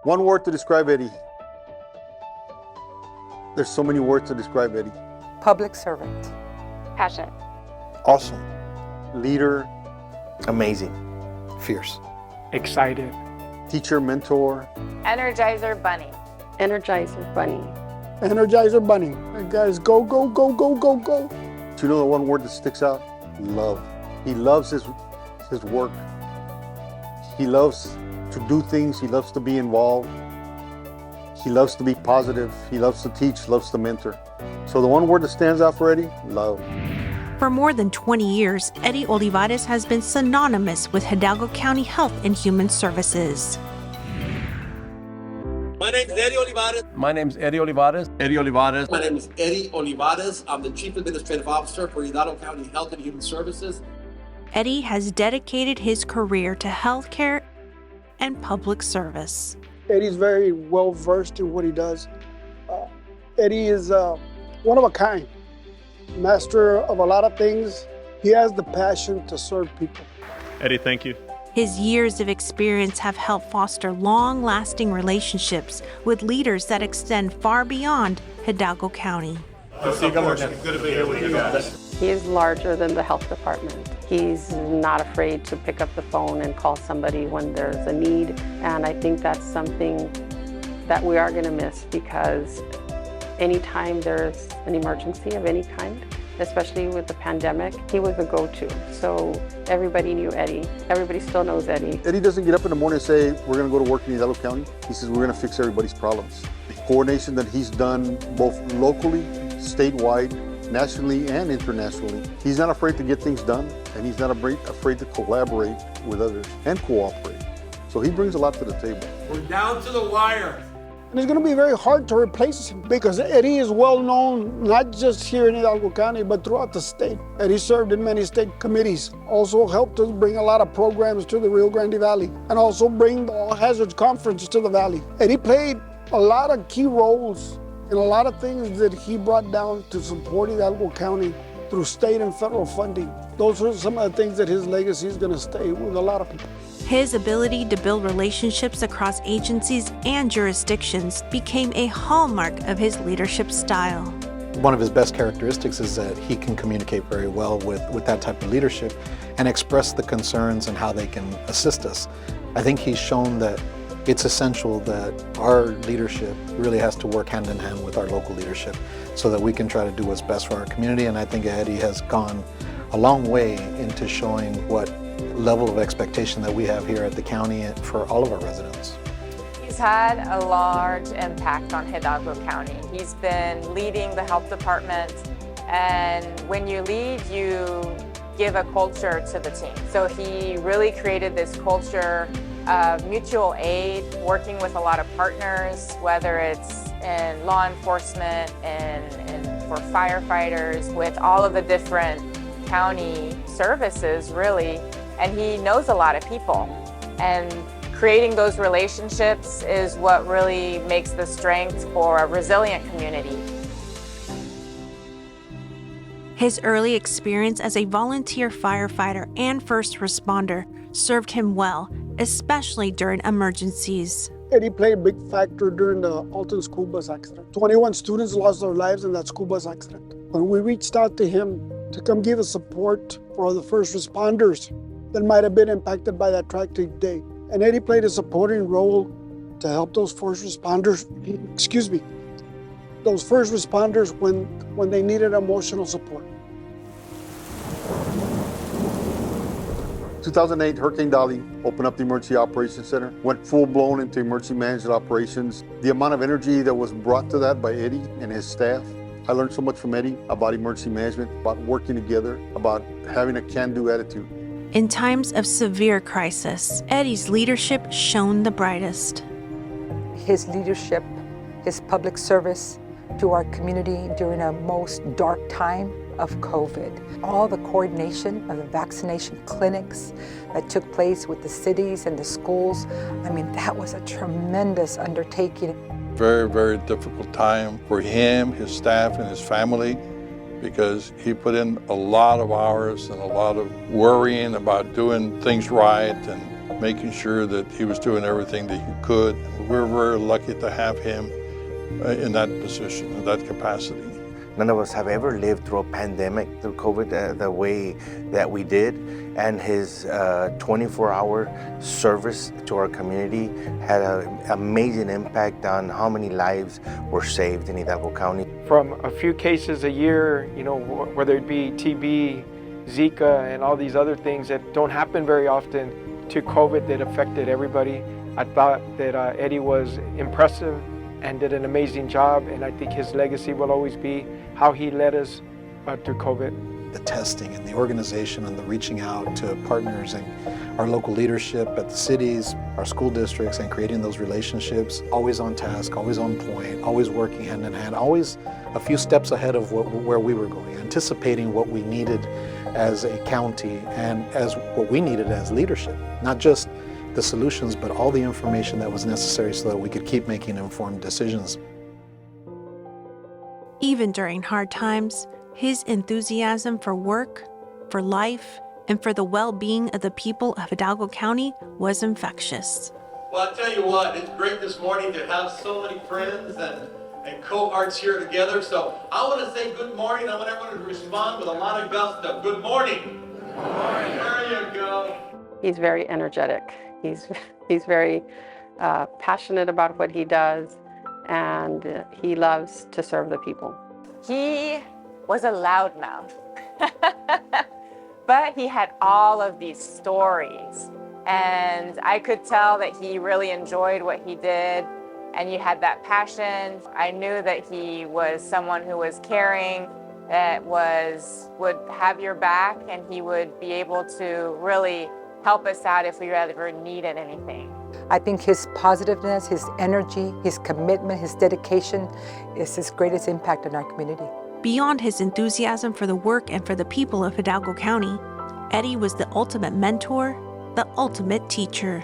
One word to describe Eddie. There's so many words to describe Eddie. Public servant. Passionate. Awesome. Leader. Amazing. Fierce. Excited. Teacher, mentor. Energizer bunny. Energizer bunny. Energizer bunny. That guy's go, go, go, go, go, go. Do you know the one word that sticks out? Love. He loves his work. He loves to do things. He loves to be involved. He loves to be positive. He loves to teach, loves to mentor. So the one word that stands out for Eddie, love. For more than 20 years, Eddie Olivarez has been synonymous with Hidalgo County Health and Human Services. My name's Eddie Olivarez. My name's Eddie Olivarez. Eddie Olivarez. My name is Eddie Olivarez. I'm the Chief Administrative Officer for Hidalgo County Health and Human Services. Eddie has dedicated his career to healthcare and public service. Eddie's very well versed in what he does. Eddie is one of a kind, master of a lot of things. He has the passion to serve people. Eddie, thank you. His years of experience have helped foster long-lasting relationships with leaders that extend far beyond Hidalgo County. Good to be here with you guys. He is larger than the health department. He's not afraid to pick up the phone and call somebody when there's a need. And I think that's something that we are going to miss, because anytime there's an emergency of any kind, especially with the pandemic, he was the go-to. So everybody knew Eddie. Everybody still knows Eddie. Eddie doesn't get up in the morning and say, we're going to go to work in Hidalgo County. He says, we're going to fix everybody's problems. The coordination that he's done both locally, statewide, nationally, and internationally. He's not afraid to get things done, and he's not afraid to collaborate with others and cooperate. So he brings a lot to the table. We're down to the wire. And it's going to be very hard to replace him, because Eddie is well known not just here in Hidalgo County, but throughout the state. Eddie served in many state committees, also helped us bring a lot of programs to the Rio Grande Valley, and also bring the All Hazards Conference to the Valley. Eddie played a lot of key roles in a lot of things that he brought down to support Hidalgo County through state and federal funding. Those are some of the things that his legacy is going to stay with a lot of people. His ability to build relationships across agencies and jurisdictions became a hallmark of his leadership style. One of his best characteristics is that he can communicate very well with that type of leadership and express the concerns and how they can assist us. I think he's shown that it's essential that our leadership really has to work hand in hand with our local leadership so that we can try to do what's best for our community. And I think Eddie has gone a long way into showing what level of expectation that we have here at the county for all of our residents. He's had a large impact on Hidalgo County. He's been leading the health department, and when you lead, you give a culture to the team. So he really created this culture of mutual aid, working with a lot of partners, whether it's in law enforcement and for firefighters, with all of the different county services, really. And he knows a lot of people. And creating those relationships is what really makes the strength for a resilient community. His early experience as a volunteer firefighter and first responder served him well, especially during emergencies. Eddie played a big factor during the Alton school bus accident. 21 students lost their lives in that school bus accident. When we reached out to him to come give us support for the first responders that might have been impacted by that tragic day. And Eddie played a supporting role to help those first responders, those first responders when they needed emotional support. 2008, Hurricane Dolly opened up the Emergency Operations Center, went full-blown into emergency management operations. The amount of energy that was brought to that by Eddie and his staff, I learned so much from Eddie about emergency management, about working together, about having a can-do attitude. In times of severe crisis, Eddie's leadership shone the brightest. His leadership, his public service to our community during a most dark time of COVID. All the coordination of the vaccination clinics that took place with the cities and the schools, I mean, that was a tremendous undertaking. Very, very difficult time for him, his staff, and his family, because he put in a lot of hours and a lot of worrying about doing things right, and making sure that he was doing everything that he could. We're very lucky to have him in that position, in that capacity. None of us have ever lived through a pandemic, through COVID, the way that we did. And his 24-hour service to our community had an amazing impact on how many lives were saved in Hidalgo County. From a few cases a year, you know, whether it be TB, Zika, and all these other things that don't happen very often, to COVID that affected everybody. I thought that Eddie was impressive and did an amazing job, and I think his legacy will always be how he led us through COVID. The testing and the organization and the reaching out to partners and our local leadership at the cities, our school districts, and creating those relationships, always on task, always on point, always working hand in hand, always a few steps ahead of where we were going, anticipating what we needed as a county and as what we needed as leadership, not just the solutions, but all the information that was necessary so that we could keep making informed decisions. Even during hard times, his enthusiasm for work, for life, and for the well-being of the people of Hidalgo County was infectious. Well, I tell you what, it's great this morning to have so many friends and cohorts here together. So I want to say good morning. I want everyone to respond with a lot of gusto. Good morning. Good morning. There you go. He's very energetic. He's very passionate about what he does, and he loves to serve the people. He was a loudmouth, but he had all of these stories, and I could tell that he really enjoyed what he did, and you had that passion. I knew that he was someone who was caring, that would have your back, and he would be able to really help us out if we ever needed anything. I think his positiveness, his energy, his commitment, his dedication is his greatest impact on our community. Beyond his enthusiasm for the work and for the people of Hidalgo County, Eddie was the ultimate mentor, the ultimate teacher.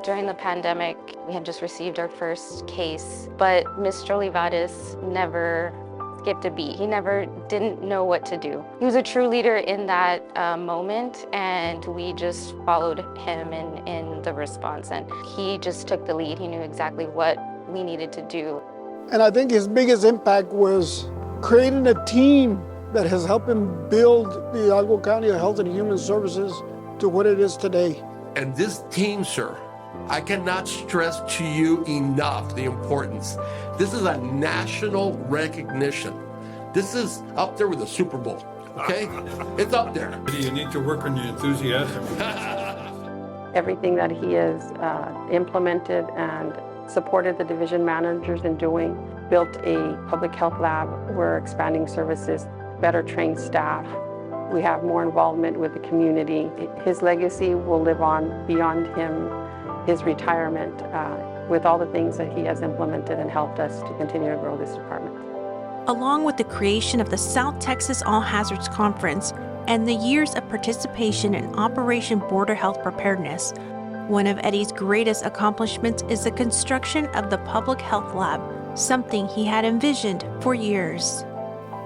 During the pandemic, we had just received our first case, but Mr. Olivarez never skipped a beat. He never didn't know what to do. He was a true leader in that moment, and we just followed him in the response, and he just took the lead. He knew exactly what we needed to do. And I think his biggest impact was creating a team that has helped him build the Hidalgo County Health and Human Services to what it is today. And this team, sir, I cannot stress to you enough the importance. This is a national recognition. This is up there with the Super Bowl, okay? It's up there. You need to work on your enthusiasm. Everything that he has implemented and supported the division managers in doing, built a public health lab. We're expanding services, better trained staff. We have more involvement with the community. His legacy will live on beyond him, his retirement, with all the things that he has implemented and helped us to continue to grow this department. Along with the creation of the South Texas All Hazards Conference and the years of participation in Operation Border Health Preparedness, one of Eddie's greatest accomplishments is the construction of the Public Health Lab, something he had envisioned for years.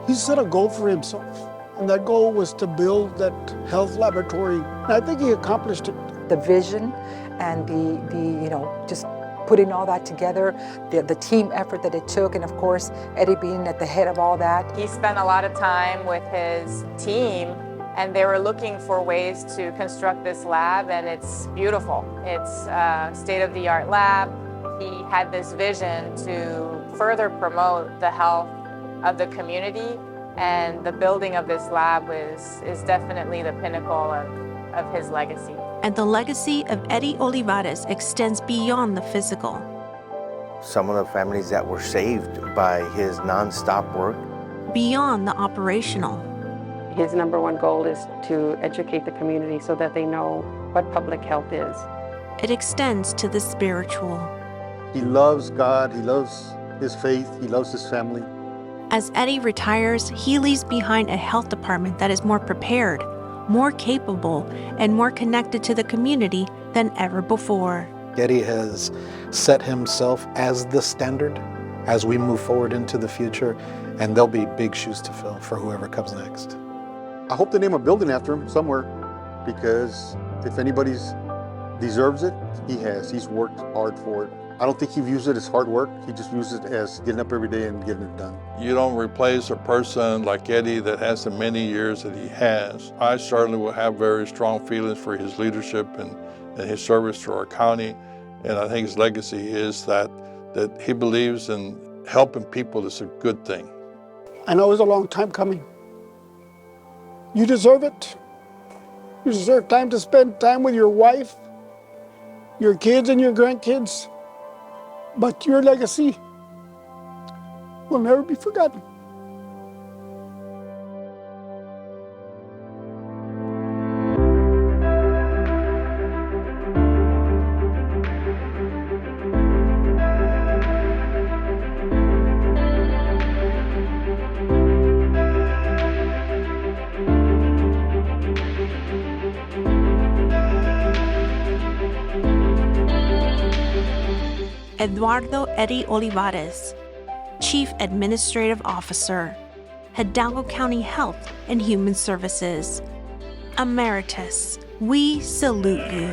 He set a goal for himself, and that goal was to build that health laboratory. And I think he accomplished it. The vision and the just putting all that together, the team effort that it took, and of course, Eddie being at the head of all that. He spent a lot of time with his team, and they were looking for ways to construct this lab, and it's beautiful. It's a state-of-the-art lab. He had this vision to further promote the health of the community, and the building of this lab is definitely the pinnacle of his legacy. And the legacy of Eddie Olivarez extends beyond the physical. Some of the families that were saved by his nonstop work. Beyond the operational. His number one goal is to educate the community so that they know what public health is. It extends to the spiritual. He loves God, he loves his faith, he loves his family. As Eddie retires, he leaves behind a health department that is more prepared, more capable, and more connected to the community than ever before. Eddie has set himself as the standard as we move forward into the future, and there'll be big shoes to fill for whoever comes next. I hope they name a building after him somewhere, because if anybody's deserves it, he has. He's worked hard for it. I don't think he views it as hard work. He just views it as getting up every day and getting it done. You don't replace a person like Eddie that has the many years that he has. I certainly will have very strong feelings for his leadership and his service to our county. And I think his legacy is that he believes in helping people is a good thing. I know it's a long time coming. You deserve it. You deserve time to spend time with your wife, your kids and your grandkids. But your legacy will never be forgotten. Eduardo Eddie Olivarez, Chief Administrative Officer, Hidalgo County Health and Human Services. Emeritus, we salute you.